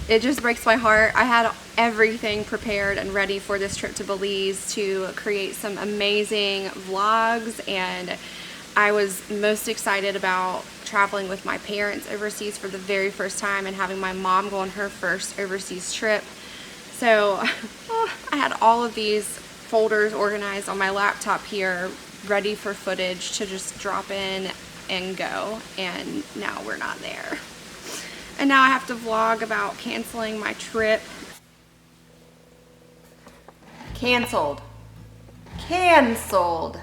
It just breaks my heart. I had everything prepared and ready for this trip to Belize to create some amazing vlogs, and I was most excited about traveling with my parents overseas for the very first time and having my mom go on her first overseas trip. So I had all of these folders organized on my laptop here, ready for footage to just drop in and go, and now we're not there. And now I have to vlog about canceling my trip. Canceled. Canceled.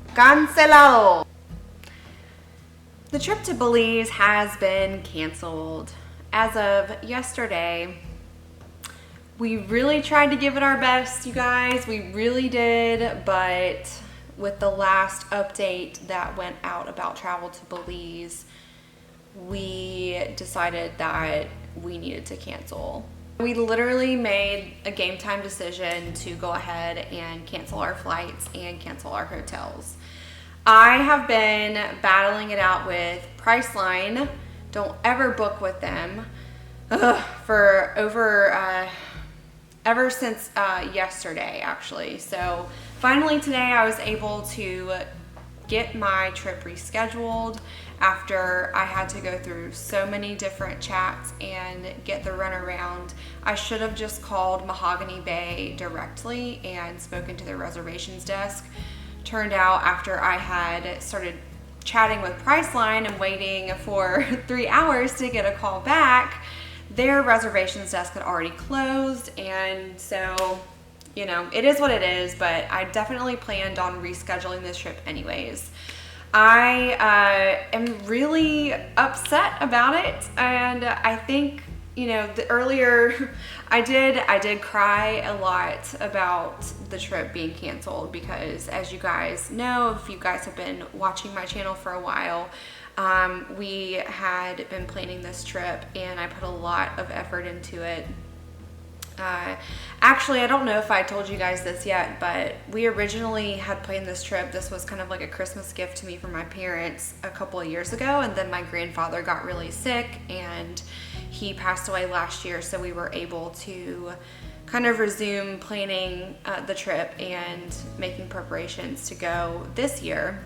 Cancelado. The trip to Belize has been canceled. As of yesterday, we really tried to give it our best, you guys. We really did, but with the last update that went out about travel to Belize, we decided that we needed to cancel. We literally made a game time decision to go ahead and cancel our flights and cancel our hotels. I have been battling it out with Priceline. Don't ever book with them for ever since yesterday, actually. So finally today I was able to get my trip rescheduled after I had to go through so many different chats and get the runaround. I should have just called Mahogany Bay directly and spoken to their reservations desk. Turned out after I had started chatting with Priceline and waiting for 3 hours to get a call back, their reservations desk had already closed, and so, you know, it is what it is, but I definitely planned on rescheduling this trip anyways. I am really upset about it, and I think, you know, earlier I did cry a lot about the trip being canceled because, as you guys know, if you guys have been watching my channel for a while, we had been planning this trip and I put a lot of effort into it. Actually, I don't know if I told you guys this yet, but we originally had planned this trip. This was kind of like a Christmas gift to me from my parents a couple of years ago, and then my grandfather got really sick and he passed away last year, so we were able to kind of resume planning the trip and making preparations to go this year.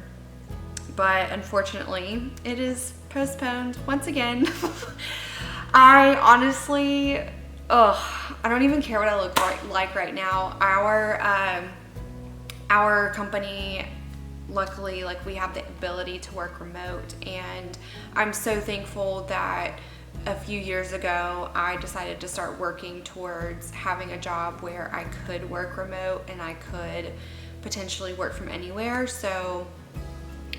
But unfortunately, it is postponed once again. I honestly, I don't even care what I look like right now. Our company, luckily, like, we have the ability to work remote, and I'm so thankful that a few years ago I decided to start working towards having a job where I could work remote and I could potentially work from anywhere. So,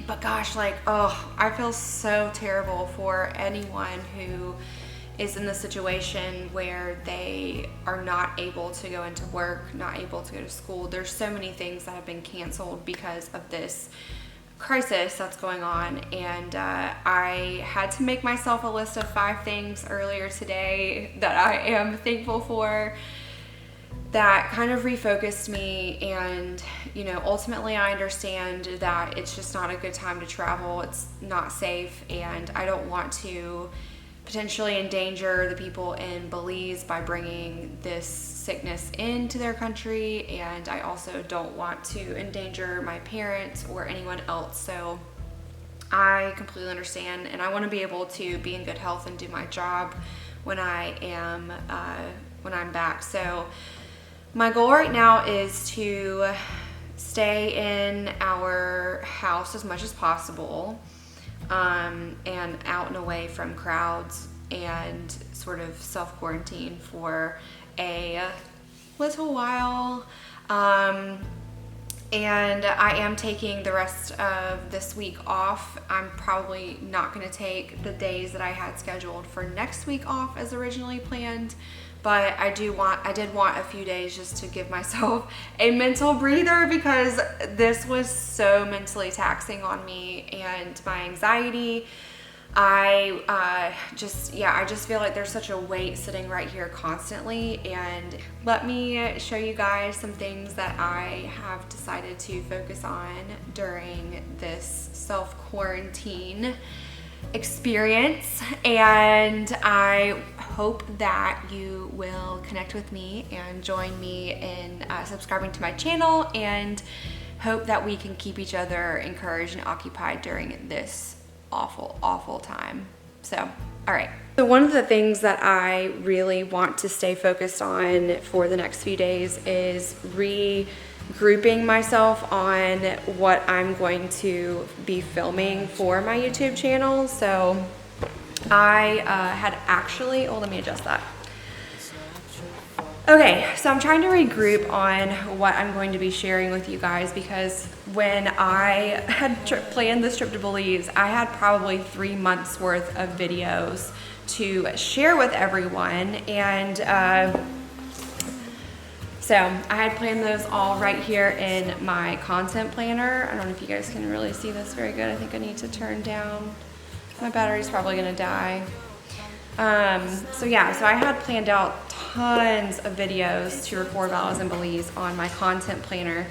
but gosh, like, I feel so terrible for anyone who is in the situation where they are not able to go into work, not able to go to school. There's so many things that have been canceled because of this crisis that's going on, and I had to make myself a list of 5 things earlier today that I am thankful for, that kind of refocused me. And, you know, ultimately I understand that it's just not a good time to travel. It's not safe, and I don't want to potentially endanger the people in Belize by bringing this sickness into their country, and I also don't want to endanger my parents or anyone else. So I completely understand, and I want to be able to be in good health and do my job when I am when I'm back. So my goal right now is to stay in our house as much as possible, and out and away from crowds, and sort of self-quarantine for a little while. And I am taking the rest of this week off. I'm probably not going to take the days that I had scheduled for next week off as originally planned, but I did want a few days just to give myself a mental breather, because this was so mentally taxing on me and my anxiety. I just feel like there's such a weight sitting right here constantly. And let me show you guys some things that I have decided to focus on during this self-quarantine. experience, and I hope that you will connect with me and join me in subscribing to my channel, and hope that we can keep each other encouraged and occupied during this awful time. So, all right. So one of the things that I really want to stay focused on for the next few days is regrouping myself on what I'm going to be filming for my YouTube channel. So I had actually, let me adjust that. Okay, so I'm trying to regroup on what I'm going to be sharing with you guys, because when I had planned this trip to Belize, I had probably 3 months worth of videos to share with everyone, and so I had planned those all right here in my content planner. I don't know if you guys can really see this very good. I think I need to turn down. My battery's probably gonna die. So yeah, so I had planned out tons of videos to record while I was in Belize on my content planner.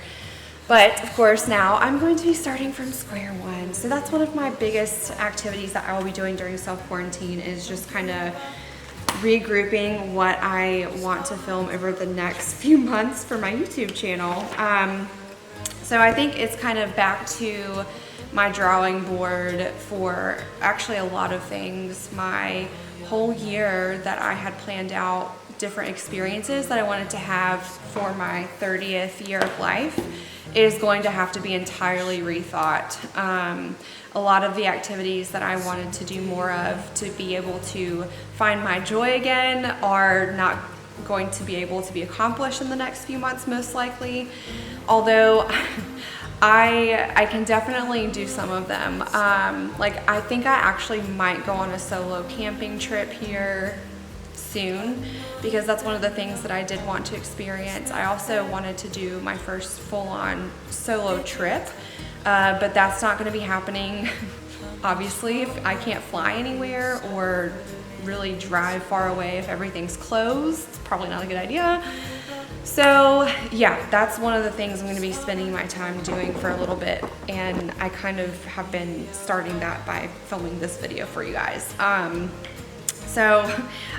But of course now I'm going to be starting from square one. So that's one of my biggest activities that I will be doing during self-quarantine, is just kind of regrouping what I want to film over the next few months for my YouTube channel. So I think it's kind of back to my drawing board for actually a lot of things. My whole year that I had planned out different experiences that I wanted to have for my 30th year of life is going to have to be entirely rethought. A lot of the activities that I wanted to do more of to be able to find my joy again are not going to be able to be accomplished in the next few months, most likely. Although I can definitely do some of them. Like I think I actually might go on a solo camping trip here soon, because that's one of the things that I did want to experience. I also wanted to do my first full-on solo trip, but that's not going to be happening obviously if I can't fly anywhere or really drive far away. If everything's closed, it's probably not a good idea. So yeah, that's one of the things I'm going to be spending my time doing for a little bit, and I kind of have been starting that by filming this video for you guys. So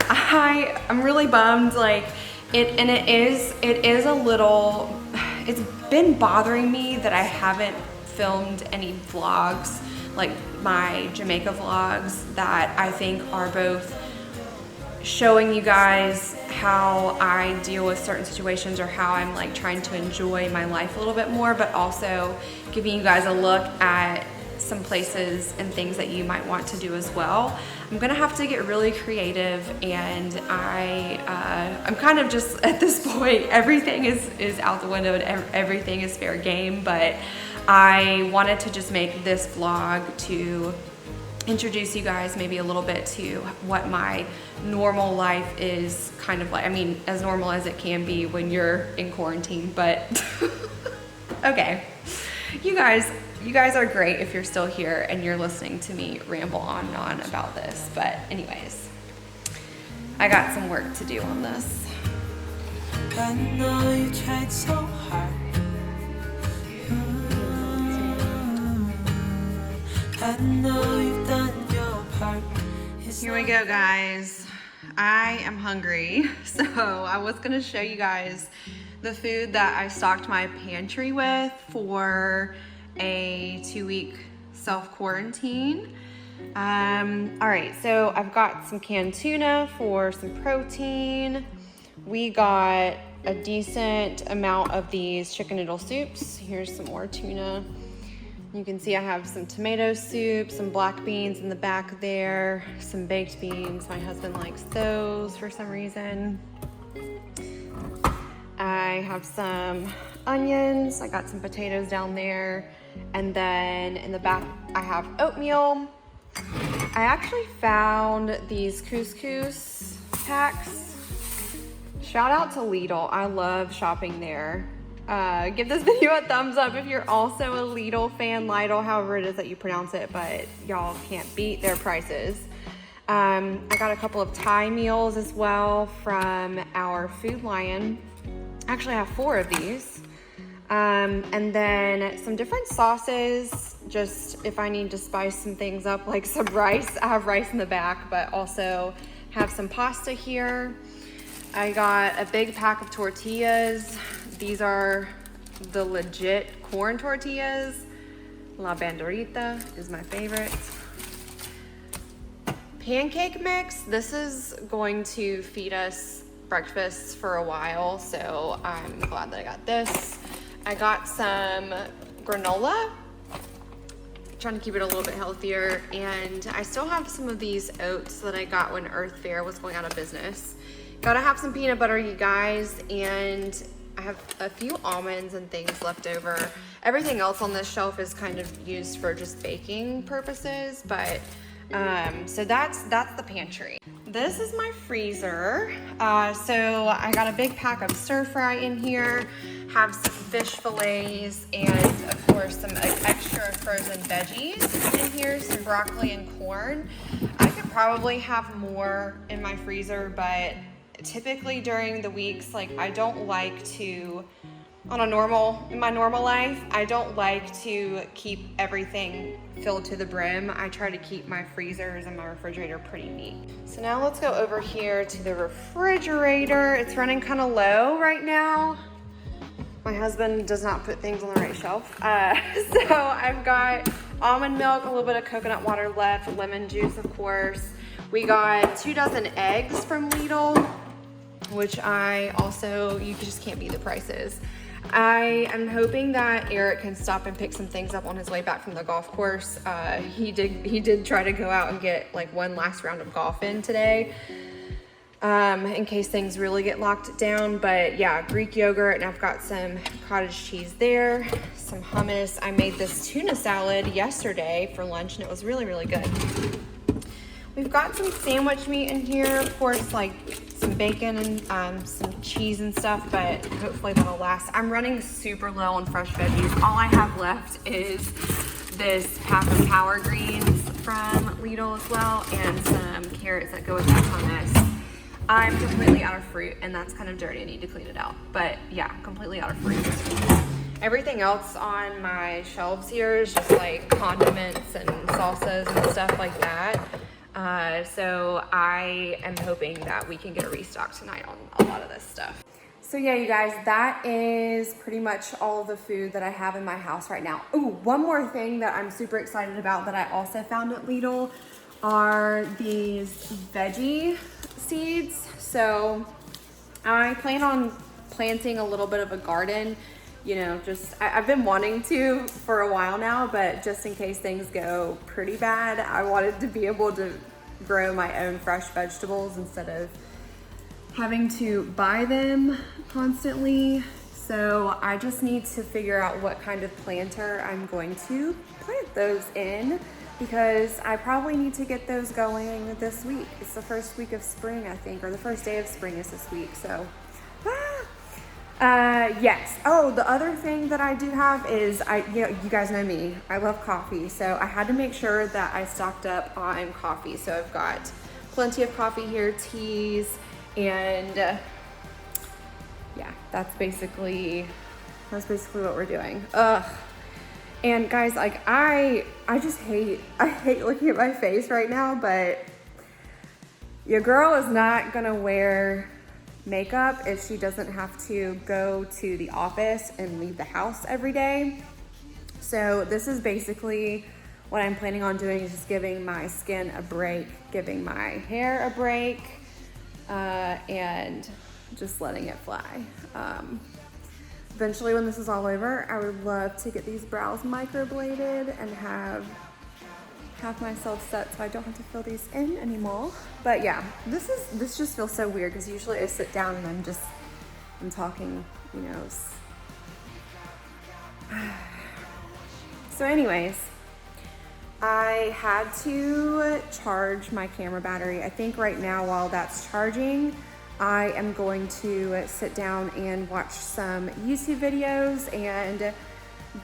I'm really bummed, like it is a little, it's been bothering me that I haven't filmed any vlogs, like my Jamaica vlogs, that I think are both showing you guys how I deal with certain situations, or how I'm like trying to enjoy my life a little bit more, but also giving you guys a look at some places and things that you might want to do as well. I'm gonna have to get really creative, and I'm kind of just at this point, everything is out the window and everything is fair game, but I wanted to just make this vlog to introduce you guys maybe a little bit to what my normal life is kind of like. I mean, as normal as it can be when you're in quarantine, but okay. You guys are great if you're still here and you're listening to me ramble on and on about this. But anyways, I got some work to do on this. I know you tried so hard. I know you've done your part. Here we go, guys. I am hungry, so I was gonna show you guys the food that I stocked my pantry with for a 2-week self-quarantine. All right, so I've got some canned tuna for some protein. We got a decent amount of these chicken noodle soups. Here's some more tuna. You can see I have some tomato soup, some black beans in the back there, some baked beans. My husband likes those for some reason. I have some onions. I got some potatoes down there. And then in the back, I have oatmeal. I actually found these couscous packs. Shout out to Lidl. I love shopping there. Give this video a thumbs up if you're also a Lidl fan, Lidl, however it is that you pronounce it, but y'all can't beat their prices. I got a couple of Thai meals as well from our Food Lion. Actually, I have 4 of these. And then some different sauces, just if I need to spice some things up, like some rice. I have rice in the back, but also have some pasta here. I got a big pack of tortillas. These are the legit corn tortillas. La Banderita is my favorite. Pancake mix. This is going to feed us breakfast for a while, so I'm glad that I got this. I got some granola, trying to keep it a little bit healthier, and I still have some of these oats that I got when Earth Fare was going out of business. Gotta have some peanut butter, you guys, and I have a few almonds and things left over. Everything else on this shelf is kind of used for just baking purposes, but so that's the pantry. This is my freezer. So I got a big pack of stir fry in here, have some fish fillets, and of course some extra frozen veggies in here, some broccoli and corn. I could probably have more in my freezer, but typically during the weeks, like I don't like to, in my normal life, I don't like to keep everything filled to the brim. I try to keep my freezers and my refrigerator pretty neat. So now let's go over here to the refrigerator. It's running kind of low right now. My husband does not put things on the right shelf. So I've got almond milk, a little bit of coconut water left, lemon juice, of course. We got 2 dozen eggs from Lidl, which you just can't beat the prices. I am hoping that Eric can stop and pick some things up on his way back from the golf course. He did try to go out and get like one last round of golf in today, in case things really get locked down. But yeah, Greek yogurt, and I've got some cottage cheese there, some hummus. I made this tuna salad yesterday for lunch, and it was really, really good. We've got some sandwich meat in here, of course, like some bacon and some cheese and stuff, but hopefully that'll last. I'm running super low on fresh veggies. All I have left is this pack of power greens from Lidl as well, and some carrots that go with that hummus. I'm completely out of fruit, and that's kind of dirty. I need to clean it out. But yeah, completely out of fruit. Everything else on my shelves here is just like condiments and salsas and stuff like that. So I am hoping that we can get a restock tonight on a lot of this stuff. So yeah, you guys, that is pretty much all of the food that I have in my house right now. Ooh, one more thing that I'm super excited about that I also found at Lidl are these veggie seeds. So I plan on planting a little bit of a garden. You know, I've been wanting to for a while now, but just in case things go pretty bad, I wanted to be able to grow my own fresh vegetables instead of having to buy them constantly. So I just need to figure out what kind of planter I'm going to plant those in, because I probably need to get those going this week. It's the first week of spring, I think, or the first day of spring is this week, so. Yes. Oh, the other thing that I do have is you guys know me. I love coffee, so I had to make sure that I stocked up on coffee. So I've got plenty of coffee here, teas, and yeah, that's basically what we're doing. Ugh. And guys, like I hate looking at my face right now, but your girl is not gonna wear makeup if she doesn't have to go to the office and leave the house every day. So this is basically what I'm planning on doing, is just giving my skin a break, giving my hair a break, and just letting it fly. Eventually when this is all over, I would love to get these brows microbladed and have myself set so I don't have to fill these in anymore. But yeah, this just feels so weird because usually I sit down and I'm talking, you know. So anyways, I had to charge my camera battery. I think right now while that's charging, I am going to sit down and watch some YouTube videos and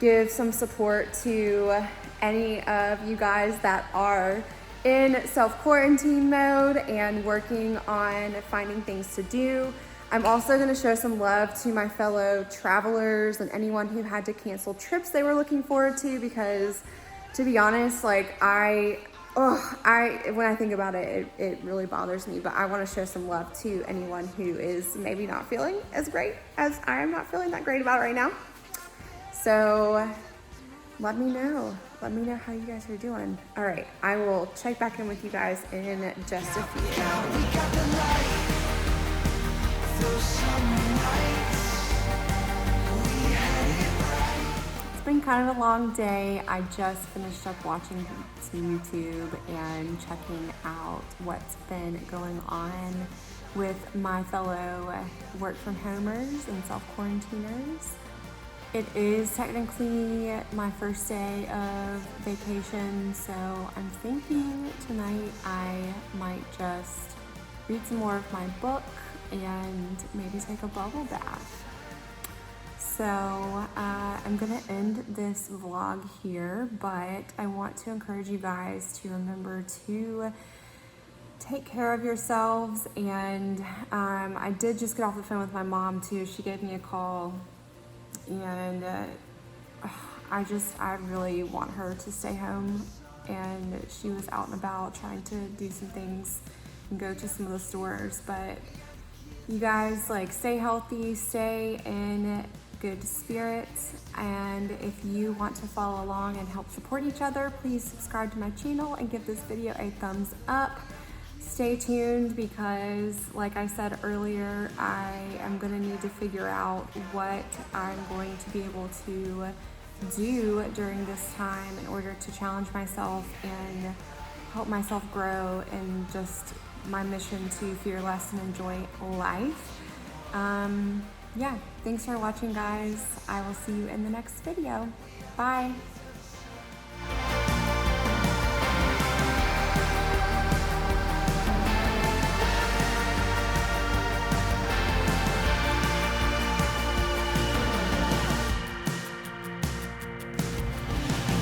give some support to any of you guys that are in self-quarantine mode and working on finding things to do. I'm also going to show some love to my fellow travelers and anyone who had to cancel trips they were looking forward to, because to be honest, like when I think about it, it really bothers me, but I want to show some love to anyone who is maybe not feeling as great as I am not feeling that great about it right now. So let me know how you guys are doing. All right, I will check back in with you guys in just a few. It's been kind of a long day. I just finished up watching some YouTube and checking out what's been going on with my fellow work from homers and self-quarantiners. It is technically my first day of vacation, so I'm thinking tonight I might just read some more of my book and maybe take a bubble bath. So I'm gonna end this vlog here, but I want to encourage you guys to remember to take care of yourselves. And I did just get off the phone with my mom too. She gave me a call, and I really want her to stay home. And she was out and about trying to do some things and go to some of the stores, but you guys, like, stay healthy, stay in good spirits, and if you want to follow along and help support each other, please subscribe to my channel and give this video a thumbs up. Stay tuned, because like I said earlier, I am going to need to figure out what I'm going to be able to do during this time in order to challenge myself and help myself grow in just my mission to fear less and enjoy life. Yeah, thanks for watching, guys. I will see you in the next video. Bye.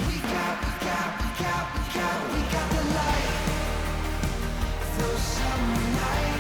We got the light. Through some night.